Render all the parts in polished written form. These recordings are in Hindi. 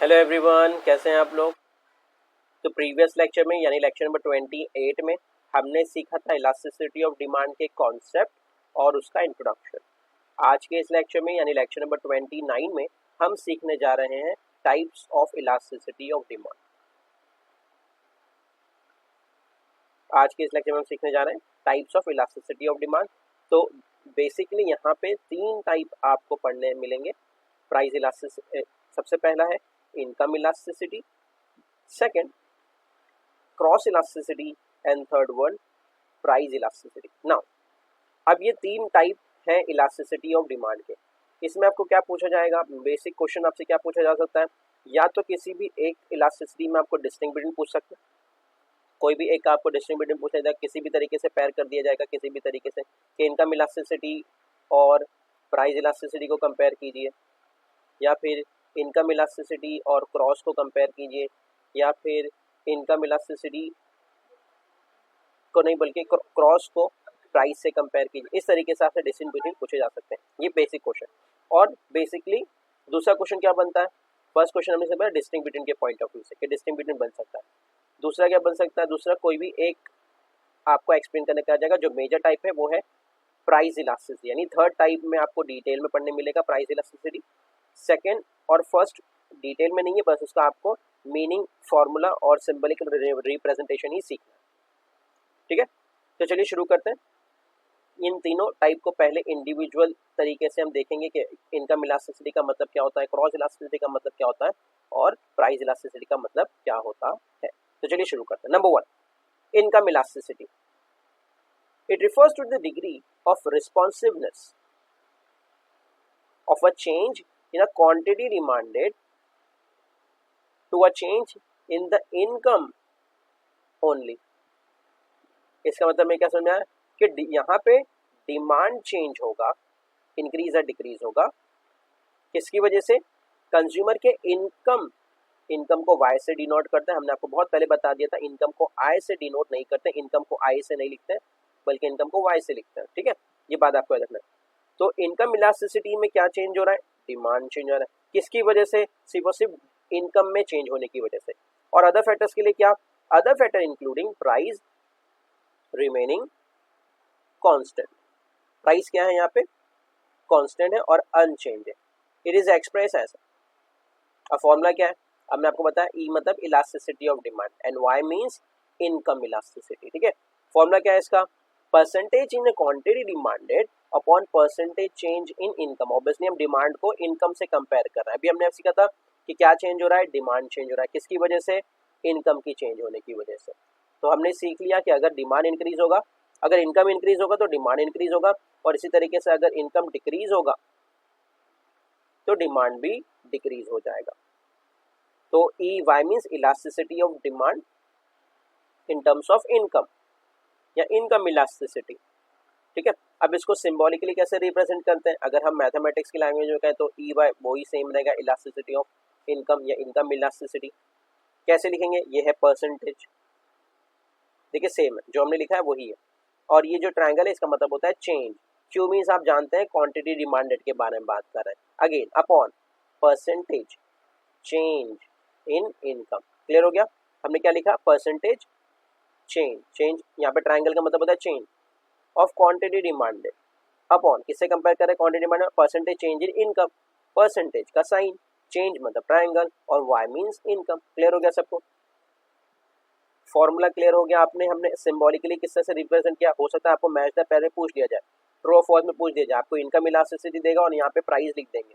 हेलो एवरीवन, कैसे हैं आप लोग। तो प्रीवियस लेक्चर में यानी लेक्चर नंबर 28 में हमने सीखा था इलास्टिसिटी ऑफ डिमांड के कॉन्सेप्ट और उसका इंट्रोडक्शन। आज के इस लेक्चर में यानी लेक्चर नंबर 29 में हम सीखने जा रहे हैं types of elasticity of demand. आज के इस लेक्चर में हम सीखने जा रहे हैं types of elasticity of demand. तो बेसिकली यहाँ पे 3 टाइप आपको पढ़ने मिलेंगे। प्राइस इलास्टिसिटी सबसे पहला है, income elasticity, second cross elasticity and third one price elasticity. Now अब ये 3 टाइप है इलास्टिसिटी ऑफ डिमांड के। इसमें आपको क्या पूछा जाएगा, बेसिक क्वेश्चन आपसे क्या पूछा जा सकता है, या तो किसी भी एक इलास्टिसिटी में आपको डिस्टिंक्ट बिटवीन पूछ सकते हैं, कोई भी एक आपको डिस्टिंक्ट बिटवीन पूछा जाएगा, किसी भी तरीके से पैर कर दिया जाएगा किसी भी तरीके से कि इनकम इलास्टिसिटी और प्राइस इलास्टिसिटी को कंपेयर कीजिए, या फिर इनकम इलास्टिसिटी और क्रॉस को कंपेयर कीजिए, या फिर इनकम इलास्टिसिटी को नहीं बल्कि क्रॉस को प्राइस से कंपेयर कीजिए। इस तरीके से आपसे डिस्टिंक्ट बिटवीन पूछे जा सकते हैं, ये बेसिक क्वेश्चन। और बेसिकली दूसरा क्वेश्चन क्या बनता है, फर्स्ट क्वेश्चन हमने समझा डिस्टिंक्ट बिटवीन के पॉइंट ऑफ व्यू से कि डिस्टिंक्ट बिटवीन बन सकता है। दूसरा क्या बन सकता है, दूसरा कोई भी एक आपको एक्सप्लेन करने का जाएगा। जो मेजर टाइप है वो है प्राइस इलास्टिसिटी, यानी थर्ड टाइप में आपको डिटेल में पढ़ने मिलेगा प्राइस इलास्टिसिटी। सेकेंड और फर्स्ट डिटेल में नहीं है, बस उसका आपको मीनिंग, फॉर्मूला और सिंबलिक रिप्रेजेंटेशन ही सीखना है। ठीक है, तो चलिए शुरू करते हैं। इन तीनों टाइप को पहले इंडिविजुअल तरीके से हम देखेंगे कि इनकम इलास्टिसिटी का मतलब क्या होता है, क्रॉस इलास्टिसिटी का मतलब क्या होता है और प्राइस इलास्टिसिटी का मतलब क्या होता है। तो चलिए शुरू करते हैं। Number 1, income elasticity. It refers to the degree of responsiveness of a change in a quantity demanded to a change in the income only। इसका मतलब मैं क्या समझ में आया कि यहाँ पे डिमांड चेंज होगा, इंक्रीज या डिक्रीज होगा, किसकी वजह से, कंज्यूमर के इनकम। इनकम को वाई से डिनोट करते हैं, हमने आपको बहुत पहले बता दिया था। इनकम को आई से डिनोट नहीं करते, इनकम को आई से नहीं लिखते बल्कि इनकम को वाई से लिखते हैं। ठीक है, ये बात आपको याद रखना है। तो इनकम इलास्टिसिटी में क्या चेंज हो रहा है, डिमांड चेंज हो रहा है। किसकी वजह से, सिर्फ और सिर्फ इनकम में चेंज होने की वजह से। और अदर फैक्टर्स के लिए क्या, other factor including price remaining constant. Price क्या है यहाँ पे, कांस्टेंट है और अनचेंज है। इट इज एक्सप्रेस एज, अब फॉर्मूला क्या है, अब मैं आपको बताया, ई मतलब elasticity of demand and Y means income elasticity. ठीक है, फॉर्मूला क्या है इसका, percentage in quantity demanded upon percentage change in income. Obviously हम डिमांड को इनकम से कंपेयर कर रहे हैं। अभी हमने सीखा था कि क्या चेंज हो रहा है, डिमांड चेंज हो रहा है, किसकी वजह से, इनकम की चेंज होने की वजह से। तो हमने सीख लिया कि अगर डिमांड इंक्रीज होगा, अगर इनकम इंक्रीज होगा तो डिमांड इंक्रीज होगा, और इसी तरीके से अगर इनकम डिक्रीज होगा तो डिमांड भी डिक्रीज हो जाएगा। तो E Y means elasticity of demand in terms of income या इनकम इलास्टिसिटी। ठीक है, अब इसको सिंबॉलिकली कैसे रिप्रेजेंट करते हैं, अगर हम मैथमेटिक्स की लैंग्वेज में कहें तो ई वाई वही सेम रहेगा, इलास्टिसिटी ऑफ इनकम या इनकम इलास्टिसिटी। कैसे लिखेंगे, ये है परसेंटेज, देखिए सेम है, जो हमने लिखा है वही है। और ये जो ट्रायंगल है इसका मतलब होता है चेंज। क्यू मीन्स आप जानते हैं क्वांटिटी डिमांडेड के बारे में बात कर रहे हैं। Again upon percentage change in income. Clear हो गया, हमने क्या लिखा, परसेंटेज चेंज, चेंज यहाँ पे ट्रायंगल का मतलब होता है change of quantity demanded upon, किससे कंपेयर करें, quantity demanded, percentage change in income. Percentage का साइन, चेंज मतलब ट्रायंगल, और वाई मीन्स इनकम। क्लियर हो गया सबको, फॉर्मूला क्लियर हो गया आपने, हमने सिंबॉलिकली किस तरह से रिप्रेजेंट किया। हो सकता है आपको मैच द पेयर में पूछ दिया जाए, ट्रू और फॉल्स में पूछ दिया जाए, आपको इनकम इलास्टिसिटी देगा और यहाँ पे प्राइस लिख देंगे।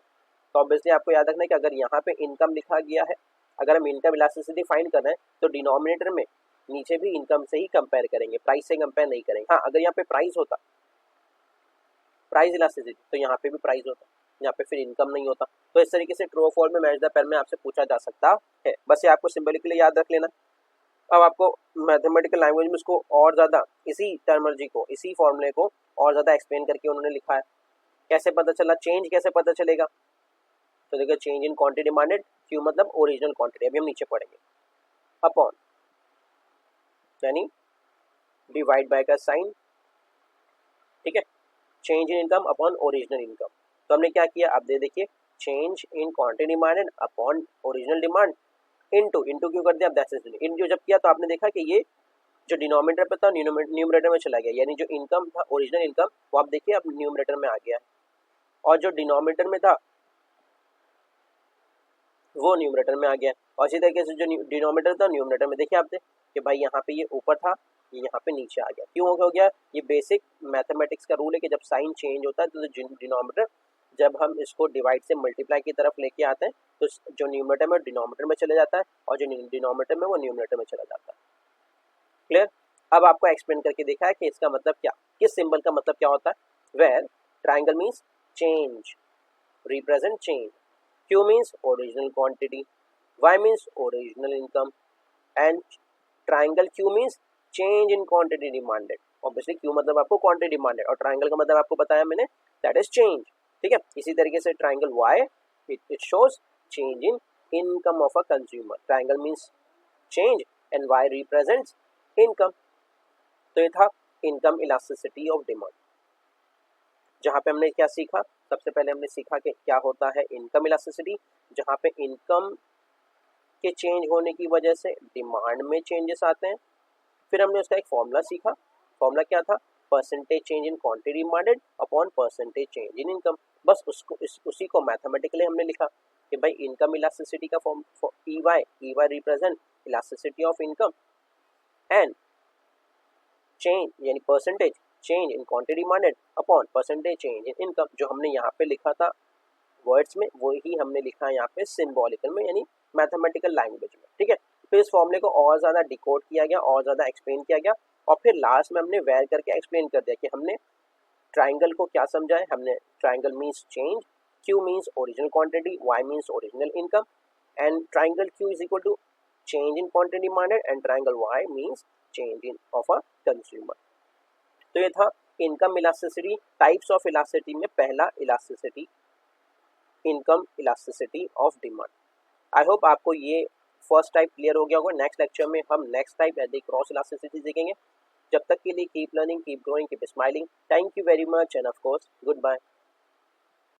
तो ऑब्वियसली आपको याद रखना है कि अगर यहाँ पे इनकम लिखा गया है, अगर हम इनकम इलास्टिसिटी फाइंड कर रहे हैं तो डिनोमिनेटर में नीचे भी इनकम से ही कंपेयर करेंगे, प्राइस से कंपेयर नहीं करेंगे। हाँ, अगर यहाँ पे प्राइस होता, प्राइस इलास्टिसिटी, तो यहाँ पे भी प्राइस होता, यहाँ पे फिर इनकम नहीं होता। तो इस तरीके से ट्रू और फॉल्स में मैच द पेयर में आपसे पूछा जा सकता है। बस ये आपको सिंबॉलिकली याद रख लेना। अब आपको मैथमेटिकल लैंग्वेज में इसको और ज़्यादा इसी टर्मिनोलॉजी को, इसी फॉर्मूले को और ज़्यादा एक्सप्लेन करके उन्होंने लिखा है। कैसे पता चला, चेंज कैसे पता चलेगा, तो देखिए change in quantity demanded, Q मतलब ओरिजिनल क्वांटिटी, अभी हम नीचे पढ़ेंगे, अपॉन यानी डिवाइड बाय का साइन। ठीक है, change in income upon original income. तो हमने क्या किया, आप दे देखिए change in quantity demanded upon original demand into क्यों कर दिया, दैट्स इन जो जब किया तो आपने देखा कि ये जो डिनोमिनेटर पे था न्यूमरेटर में चला गया, यानी जो इनकम था ओरिजिनल इनकम वो आप देखिए अब न्यूमरेटर में आ गया, और जो डिनोमिनेटर में था वो न्यूमरेटर में आ गया। और इसी तरीके से जो डिनोमिनेटर था न्यूमरेटर में देखिए आप कि भाई यहाँ पे ये ऊपर था, ये यहाँ पे नीचे आ गया। क्यों हो गया? ये बेसिक मैथमेटिक्स का रूल है कि जब साइन चेंज होता है तो डिनोमिनेटर जब हम इसको डिवाइड से मल्टीप्लाई की तरफ लेके आते हैं तो जो न्यूमरेटर में डिनोमिनेटर में चले जाता है और जो डिनोमिनेटर में वो न्यूमरेटर में चला जाता है। क्लियर? अब आपको एक्सप्लेन करके देखा है कि इसका मतलब क्या, किस सिंबल का मतलब क्या होता है। Where triangle means change, represent change, Q means original quantity, Y means original income, and triangle Q means change in quantity demanded. Obviously Q मतलब आपको quantity demanded और triangle का मतलब आपको बताया मैंने, that is change. ठीक है, इसी तरीके से triangle Y it shows change in income of a consumer. Triangle means change and Y represents income. तो ये था income elasticity of demand, जहाँ पे हमने क्या सीखा। सबसे पहले हमने सीखा कि क्या होता है इनकम इलास्टिसिटी, जहाँ पे इनकम के चेंज होने की वजह से डिमांड में चेंजेस आते हैं। फिर हमने उसका एक फॉर्मूला सीखा, फॉर्मूला क्या था, percentage change in quantity demanded upon percentage change in income. बस उसी को मैथमेटिकली हमने लिखा कि भाई इनकम इलास्टिसिटी का form E Y represent elasticity of income and change यानी percentage change in quantity demanded upon percentage change in income. जो हमने यहाँ पे लिखा था वर्ड्स में वही हमने लिखा है यहाँ पे सिंबॉलिकल में यानी मैथमेटिकल लैंग्वेज में। ठीक है, तो इस फॉर्मूले को और ज़्यादा डिकोड किया गया, और ज़्यादा एक्सप्लेन किया गया, और फिर लास्ट में हमने वेर करके एक्सप्लेन कर दिया कि हमने ट्राइंगल को क्या समझा है। हमने triangle means change, Q means original quantity, Y means original income, and triangle Q is equal to change in quantity demanded and triangle Y means change in of a consumer. तो ये था income elasticity. Types of elasticity में पहला elasticity income elasticity of demand. I hope आपको ये फर्स्ट टाइप क्लियर हो गया होगा। नेक्स्ट लेक्चर में हम नेक्स्ट टाइप यानी क्रॉस इलास्टिसिटी सीखेंगे। जब तक के लिए keep learning, keep growing, keep smiling. Thank you very much and of course good bye.